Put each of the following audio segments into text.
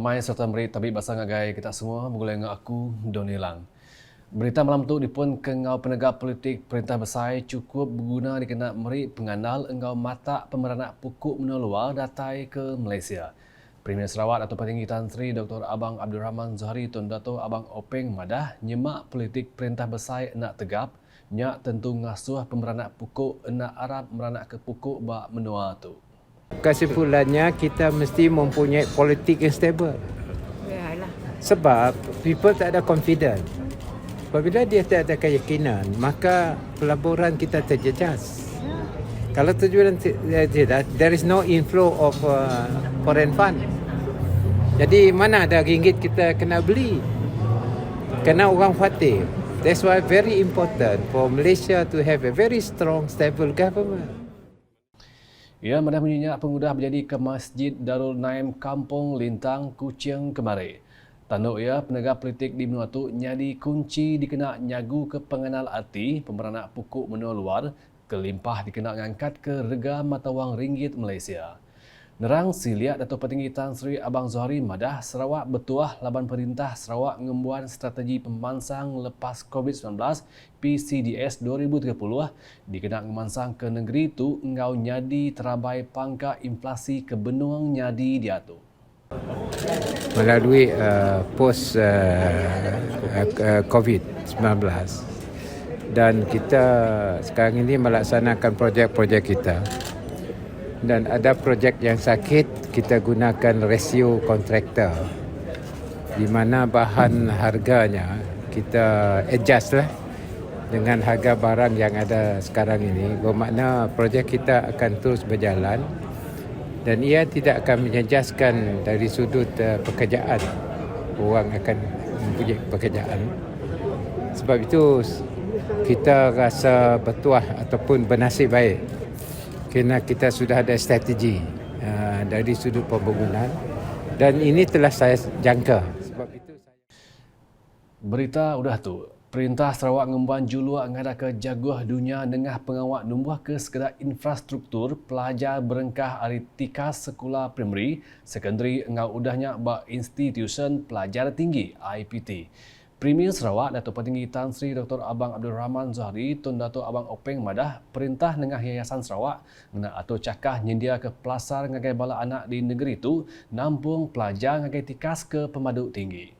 Malamai serta beri tabib bahasa ngagai kita semua bergulai dengan aku Doni Lang. Berita malam tu dipun kengau penegak politik Perintah Besar cukup berguna dikena meri pengandal engau mata pemeranak pukuk menoluar datai ke Malaysia. Premier Sarawak atau Petinggi Tan Sri Dr. Abang Abdul Rahman Zohari Tun Dato' Abang Openg Madah nyemak politik Perintah Besar nak tegap nyak tentu ngasuh pemeranak pukuk nak Arab meranak ke pukuk bak menua tu. Kesimpulannya kita mesti mempunyai politik yang stable. Yalah. Sebab people tak ada confidence. Apabila dia tak ada keyakinan, maka pelaburan kita terjejas. Kalau tujuan tidak, there is no inflow of foreign fund. Jadi mana ada ringgit kita kena beli? Kena orang khawatir. That's why very important for Malaysia to have a very strong, stable government. Ia madah menyenyak pengudah berjadi ke Masjid Darul Naim Kampung Lintang, Kuching kemari. Tanduk ia penegak politik di benua tu nyadi kunci dikena nyagu ke pengenal arti pemeranak pukuk menua luar kelimpah dikena ngangkat ke rega mata wang ringgit Malaysia. Nerang siliat Dato' Petinggi Tan Sri Abang Zohari Madah Sarawak bertuah laban perintah Sarawak ngembuan strategi pemansang lepas COVID-19 PCDS 2030 dikena ngemansang ke negeri tu engau nyadi terabai pangka inflasi ke benuang nyadi dia tu. Melalui post COVID-19 dan kita sekarang ini melaksanakan projek-projek kita. Dan ada projek yang sakit, kita gunakan rasio kontraktor di mana bahan harganya kita adjust lah dengan harga barang yang ada sekarang ini. Bermakna projek kita akan terus berjalan dan ia tidak akan menjejaskan dari sudut pekerjaan. Orang akan mempunyai pekerjaan. Sebab itu kita rasa bertuah ataupun bernasib baik kerana kita sudah ada strategi dari sudut pembangunan dan ini telah saya jangka. Sebab itu Berita udah tu. Perintah Sarawak ngemban juluak ngada ke jaguh dunia nengah pengawak numbuh ke sekedar infrastruktur pelajar berengkah aritikas sekolah primary, sekondari engau udahnya bak institusi pelajar tinggi IPT. Premier Sarawak Dato' Petinggi Tan Sri Dr. Abang Abdul Rahman Zohari Tun Dato' Abang Openg Madah perintah nengah Yayasan Sarawak ngena atau cakah nyendia ke pelasar ngagai bala anak di negeri itu nampung pelajar ngagai tikas ke pemaduk tinggi.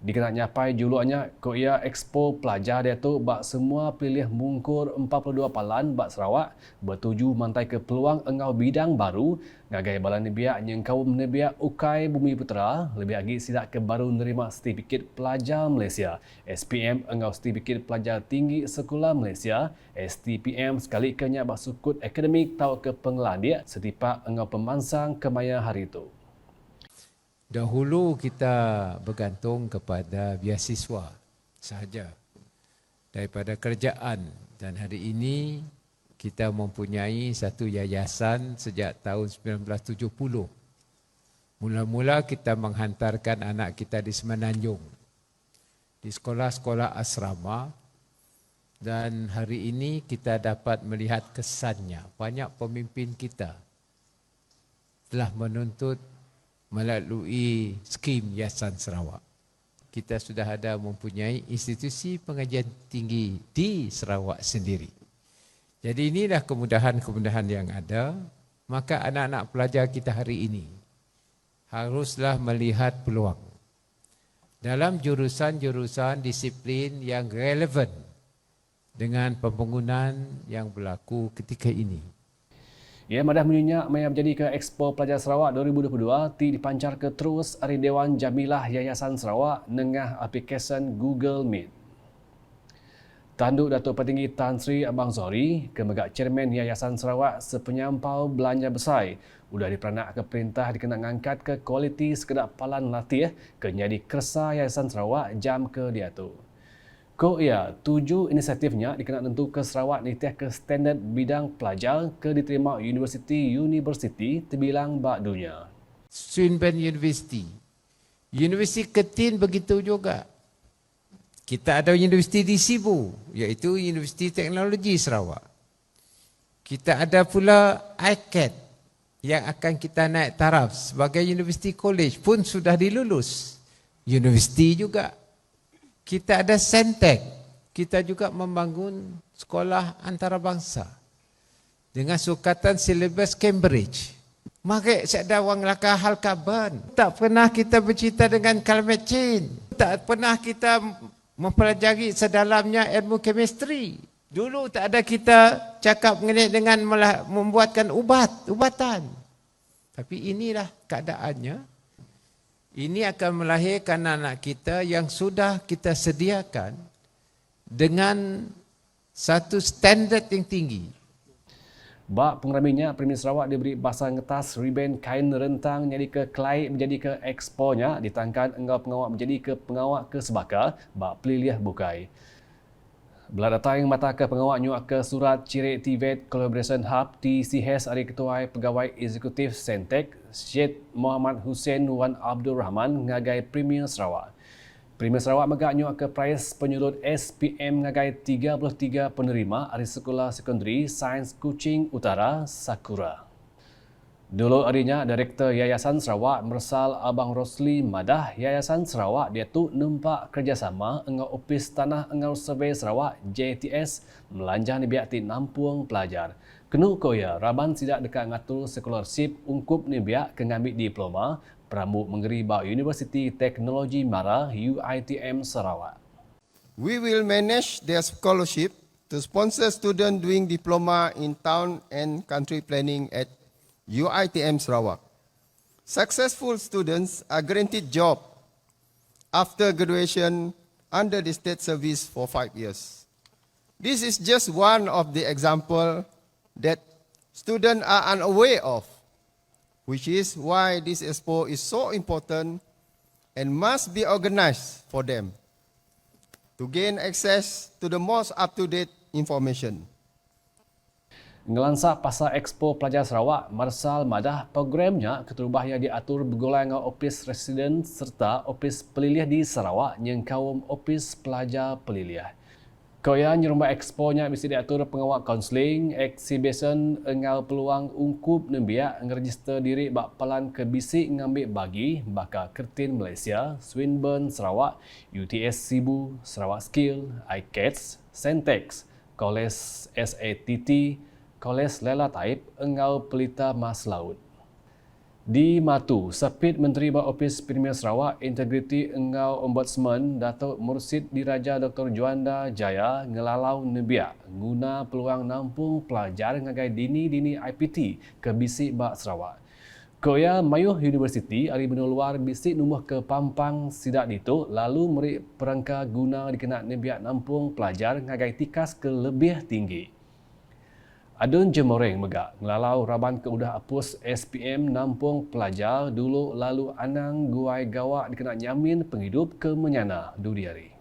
Dikena nyapai juluannya ko ia expo pelajar dia tu bak semua pilih mungkur 42 palan bak Sarawak bertuju mantai ke peluang engau bidang baru ngagai bala nebiak nyengkau nebiak ukai bumi putera lebih lagi sidak ke baru nerima sertifikat pelajar Malaysia SPM engau sertifikat pelajar tinggi sekolah Malaysia STPM sekali kenya bak sukut akademik tau ke pengeladia setipak engau pemansang kemaya hari itu. dahulu kita bergantung kepada beasiswa sahaja daripada kerajaan dan hari ini kita mempunyai satu yayasan sejak tahun 1970. Mula-mula kita menghantarkan anak kita di Semenanjung, di sekolah-sekolah asrama dan hari ini kita dapat melihat kesannya. Banyak pemimpin kita telah menuntut melalui skim Yayasan Sarawak. Kita sudah ada mempunyai institusi pengajian tinggi di Sarawak sendiri. Jadi inilah kemudahan-kemudahan yang ada. Maka anak-anak pelajar kita hari ini haruslah melihat peluang dalam jurusan-jurusan disiplin yang relevan dengan pembangunan yang berlaku ketika ini. Ia madah menyenyak maya menjadi ke Expo Pelajar Sarawak 2022 ti dipancar ke terus hari Dewan Jamilah Yayasan Sarawak nengah aplikasi Google Meet. Tanduk Dato' Petinggi Tan Sri Abang Zohari, kemegak Chairman Yayasan Sarawak sepenyampau belanja besar, udah diperanak ke perintah dikena ngangkat ke kualiti sekedar palan latih ke nyadi kersa Yayasan Sarawak jam ke dia tu. Ko ia, 7 inisiatifnya dikena tentu ke Sarawak nitih ke standard bidang pelajar ke diterima universiti terbilang bak dunia. Swinburne University. Universiti Ketin begitu juga. Kita ada universiti di Sibu, iaitu Universiti Teknologi Sarawak. Kita ada pula ICAT, yang akan kita naik taraf sebagai university college pun sudah dilulus. Universiti juga. Kita ada Sentek. Kita juga membangun sekolah antarabangsa dengan sukatan silibus Cambridge. Maka saya wang lakah hal carbon. Tak pernah kita bercerita dengan climate change. Tak pernah kita mempelajari sedalamnya ilmu chemistry. Dulu tak ada kita cakap mengenai dengan membuatkan ubatan. Tapi inilah keadaannya. Ini akan melahirkan anak kita yang sudah kita sediakan dengan satu standard yang tinggi. Bak pengraminya, Premier Sarawak diberi basah ngetas riben kain rentang jadi ke kelai menjadi ke eksponya ditangkan engau pengawak menjadi ke pengawak ke sebaka bak peliliah bukai. Belah datang mata ke pengawak nyuak ke surat Cirit TVET Collaboration Hub TCS hari Ketua Pegawai Eksekutif Sentek Syed Muhammad Hussein Wan Abdul Rahman ngagai Premier Sarawak. Premier Sarawak megak nyuak ke prize penyulut SPM ngagai 33 penerima dari Sekolah Sekondari Sains Kuching Utara Sakura. Dulu harinya Direktur Yayasan Sarawak Mersal Abang Rosli madah Yayasan Sarawak dia tu nampak kerjasama dengan Opis Tanah Engau Survey Sarawak JTS melanjah ni biak ti nampung pelajar. Kenu koya raban sidak dekat ngatur scholarship ungkup ni biak ke ngambil diploma Pramuk Menggeri Bau Universiti Teknologi Mara UiTM Sarawak. We will manage their scholarship to sponsor students doing diploma in town and country planning at UiTM Sarawak. Successful students are granted job after graduation under the state service for 5 years. This is just one of the example that students are unaware of, which is why this expo is so important and must be organized for them to gain access to the most up-to-date information. Ngelansak pasal Expo Pelajar Sarawak, Mersal madah programnya keterubah yang diatur bergolai dengan Opis Residen serta Opis Peliliah di Sarawak yang kaum Opis Pelajar Peliliah. Koya nyerumba exponya mesti diatur pengawak kaunseling, exhibition engau peluang ungkup nembiak ngeregister diri bak pelan ke bisik ngambil bagi baka Kertin Malaysia, Swinburne Sarawak, UTS Sibu, Sarawak Skill, ICATS, Sentex, Koles SATT, Koles Lela Taib engau pelita mas laut. Di Matu, Sapit Menteri Bak Opis Premier Sarawak Integriti Engau Ombudsman Datuk Mursid Diraja Dr. Juanda Jaya ngelalau nebiak guna peluang nampung pelajar ngagai dini-dini IPT ke bisik Bak Sarawak. Koya Mayuh University hari benua luar bisik numbuh ke Pampang sidak ditu lalu merik perangka guna dikenak nebiak nampung pelajar ngagai tikas ke lebih tinggi. Adun Jemoreng megak ngelalau raban ke udah apus SPM nampung pelajar dulu lalu anang guai gawak dikena nyamin penghidup ke menyana duriari.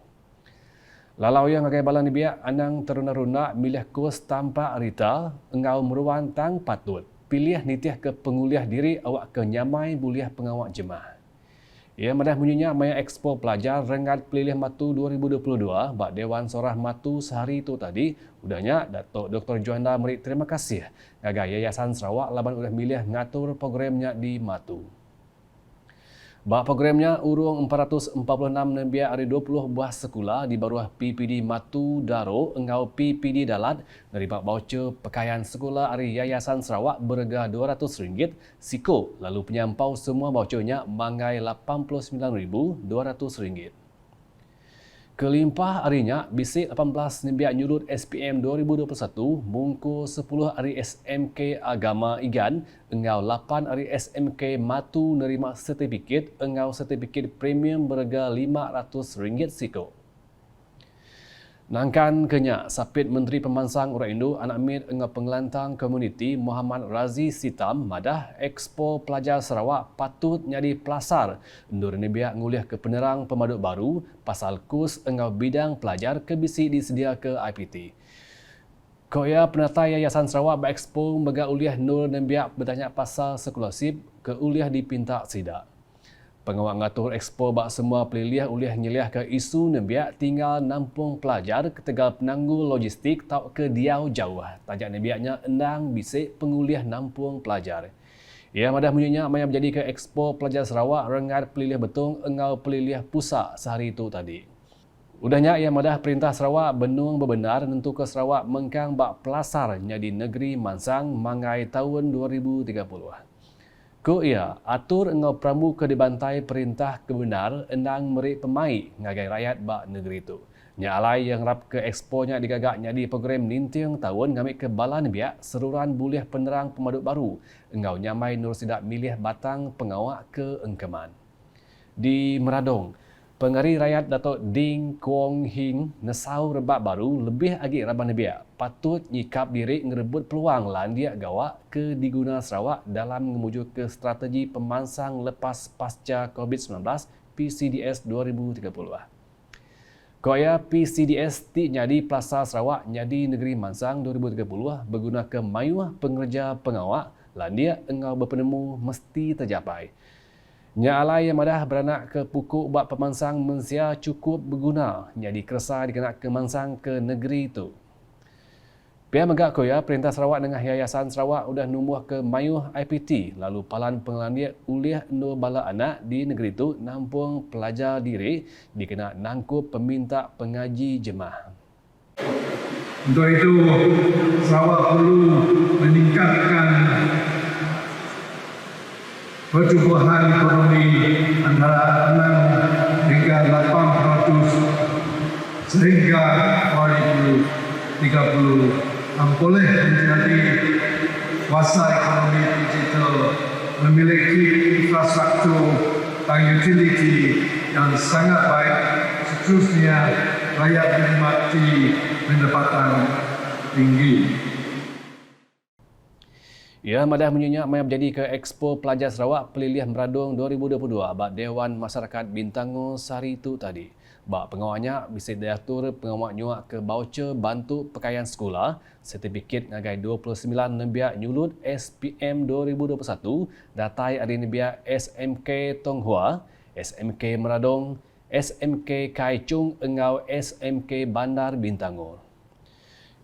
Lalau yang ngagai balang nibiak anang teruna-runa milih kurs tanpa rita engau meruan tang patut pilih nitiah ke penguliah diri awak ke nyamai buliah pengawak jemaah. Ia madah bunyinya Maya Expo Pelajar Rengat Pelilih Matu 2022 bak Dewan Sorah Matu sehari itu tadi udahnya Datuk Dr. Juanda merik terima kasih ngagai Yayasan Sarawak laban udah milih ngatur programnya di Matu. Bak programnya urung 446 nembiak hari 20 buah sekolah di bawah PPD Matu Daro engau PPD Dalat dari bak voucher pakaian sekolah hari Yayasan Sarawak berharga RM200 siko lalu penyampau semua vouchernya mangai RM89,200. Kelimpah harinya bisik 18 nembiak nyulut SPM 2021 mungku 10 hari SMK Agama Igan engau 8 hari SMK Matu nerima sertifikat engau sertifikat premium berharga RM500 siko. Nangkan kenyak Sapit Menteri Pemansang Orang Indo Anak Mit engau pengelantang komuniti Muhammad Razi Sitam madah Expo Pelajar Sarawak patut nyadi pelasar endur nebiak nguliah ke penerang pemaduk baru pasal kurs engau bidang pelajar ke bisi disedia ke IPT. Koya penata Yayasan Sarawak Expo mega uliah nur nebiak bertanya pasal scholarship ke uliah dipinta sidak. Pengawak ngatur Expo bak semua peliliah uliah nyeliah ke isu nebiak tinggal nampung pelajar ketegal penangguh logistik tau ke diau jauh. Tajak nebiaknya endang bisik penguliah nampung pelajar. Ia madah menyenyak maya menjadi ke Expo Pelajar Sarawak rengat pelilih betung engau pelilih pusat sehari itu tadi. Udahnya ia madah perintah Sarawak benung bebenar nentu ke Sarawak mengkang bak pelasar jadi negeri mansang mangai tahun 2030. Ko ia atur engau pramu ke dibantai perintah kebenar endang merik pemai ngagai rakyat bak negeri itu. Nya alai yang rap ke Expo nya digagak jadi program nintiang tahun ngamik ke balan biak seruran bulih penerang pemaduk baru. Engau nyamai nur sidak milih batang pengawak ke Engkeman. Di Meradong, Pengari Rakyat Datuk Ding Kuong Hing nesau rebak baru lebih agi raban biak patut nyikap diri ngerebut peluang landia gawak ke diguna Sarawak dalam memuju ke strategi pemansang lepas pasca COVID-19 PCDS 2030. Koya PCDS ti nyadi Plaza Sarawak nyadi negeri mansang 2030 berguna ke mayuh pengerja pengawak landia engau berpenemu mesti tercapai. Nya alai yang madah beranak ke pukuk bak pemansang mensia cukup berguna nyadi keresa dikenak ke mansang ke negeri itu. Pihak megak koya Perintah Sarawak dengan Yayasan Sarawak udah numuh ke mayuh IPT lalu palan pengelandia uliah endo bala anak di negeri itu nampung pelajar diri dikena nangkup peminta pengaji jemaah. Untuk itu Sarawak perlu meningkatkan pertumbuhan ekonomi antara 6 hingga 8% sehingga 2030 boleh menjadi kuasa ekonomi digital memiliki infrastruktur dan utility yang sangat baik, seterusnya rakyat menikmati pendapatan tinggi. Ia madah menyenyak maya menjadi ke Expo Pelajar Sarawak Pelilih Meradong 2022 bak Dewan Masyarakat Bintango sehari itu tadi. Bak pengawaknya bisa diatur pengawak nyuak ke voucher bantu pakaian sekolah, sertifikat ngagai 29 nembiak nyulut SPM 2021, datai ada nembiak SMK Tonghua, SMK Meradong, SMK Kaichung engau SMK Bandar Bintango.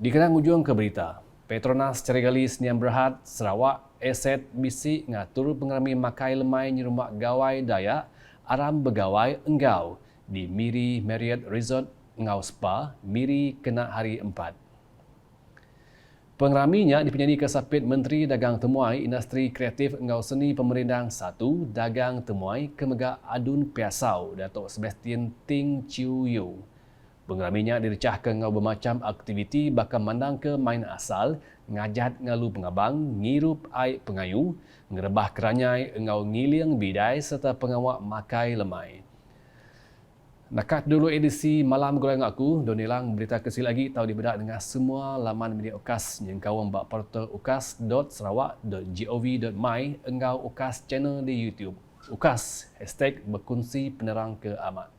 Dikenang ujung ke berita. Petronas Cerigali Seniam Berhad Sarawak Aset Bisi ngatur pengerami makai lemai nyerumak gawai Dayak aram begawai enggau di Miri Marriott Resort Engau Spa, Miri kena hari 4. Pengeraminya dipenyani kesapit Menteri Dagang Temuai Industri Kreatif Engau Seni Pemerintah 1 Dagang Temuai Kemegak Adun Piasau Datuk Sebastian Ting Chiu Yu. Pengeraminya direcah ke ngau bermacam aktiviti bakal mandang ke main asal, ngajat ngalu pengabang, ngirup air pengayu, ngerebah keranyai, engau ngiliang bidai serta pengawak makai lemai. Nakat dulu edisi Malam Goreng Aku, Donilang berita kesil lagi tahu dibedak dengan semua laman media UKAS yang kawam bak portal ukas.sarawak.gov.my engau UKAS channel di YouTube. UKAS, #berkongsi penerang ke amat.